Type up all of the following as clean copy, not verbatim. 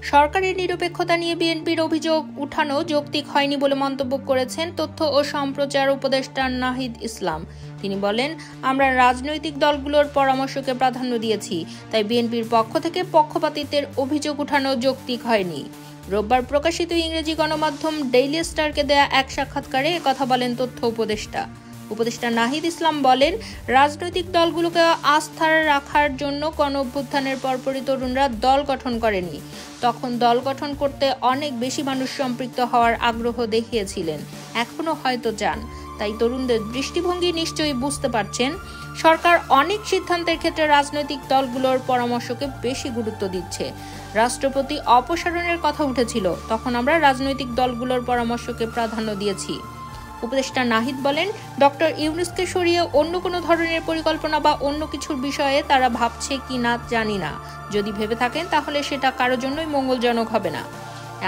সরকারের নিরপেক্ষতা নিয়ে বিএনপির অভিযোগ উঠানো যৌক্তিক হয়নি বলে মন্তব্য করেছেন তথ্য ও সম্প্রচার উপদেষ্টা নাহিদ ইসলাম। তিনি বলেন, আমরা রাজনৈতিক দলগুলোর পরামর্শকে প্রাধান্য দিয়েছি, তাই বিএনপির পক্ষ থেকে পক্ষপাতিত্বের অভিযোগ উঠানো যৌক্তিক হয়নি। রোববার প্রকাশিত ইংরেজি গণমাধ্যম ডেইলি স্টারকে দেয়া এক সাক্ষাৎকারে একথা বলেন তথ্য উপদেষ্টা। উপদেষ্টা নাহিদ ইসলাম বলেন, রাজনৈতিক দলগুলোকে আস্থার রাখার জন্য গণঅভ্যুত্থানের পরপরই তরুণরা দল গঠন করেনি। তখন দল গঠন করতে অনেক বেশি মানুষ সম্পৃক্ত হওয়ার আগ্রহ দেখিয়েছিলেন, এখনো হয়তো চান। তাই তরুণদের দৃষ্টিভঙ্গি নিশ্চয়ই বুঝতে পারছেন। সরকার অনেক সিদ্ধান্তের ক্ষেত্রে রাজনৈতিক দলগুলোর পরামর্শকে বেশি গুরুত্ব দিচ্ছে। রাষ্ট্রপতি অপসারণের কথা উঠেছিল, তখন আমরা রাজনৈতিক দলগুলোর পরামর্শকে প্রাধান্য দিয়েছি। উপদেষ্টা নাহিদ বলেন, ডক্টর ইউনূসকে সরিয়ে অন্য কোনো ধরনের পরিকল্পনা বা অন্য কিছুর বিষয়ে তারা ভাবছে কি না জানি না। যদি ভেবে থাকেন তাহলে সেটা কারো জন্যই মঙ্গলজনক হবে না।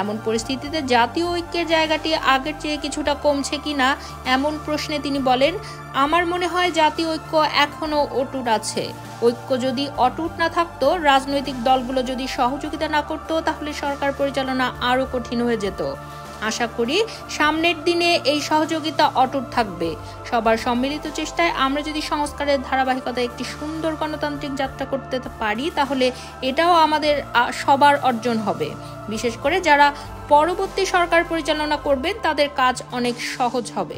এমন পরিস্থিতিতে জাতীয় ঐক্যের জায়গাটি আগের চেয়ে কিছুটা কমছে কিনা এমন প্রশ্নে তিনি বলেন, আমার মনে হয় জাতীয় ঐক্য এখনো অটুট আছে। ঐক্য যদি অটুট না থাকতো, রাজনৈতিক দলগুলো যদি সহযোগিতা না করতো, তাহলে সরকার পরিচালনা আরো কঠিন হয়ে যেত। আশা করি সামনের দিনে এই সহযোগিতা অটুট থাকবে। সবার সম্মিলিত চেষ্টায় আমরা যদি সংস্কারের ধারাবাহিকতায় একটি সুন্দর গণতান্ত্রিক যাত্রা করতে পারি, তাহলে এটাও আমাদের সবার অর্জন হবে। বিশেষ করে যারা পরবর্তী সরকার পরিচালনা করবেন, তাদের কাজ অনেক সহজ হবে।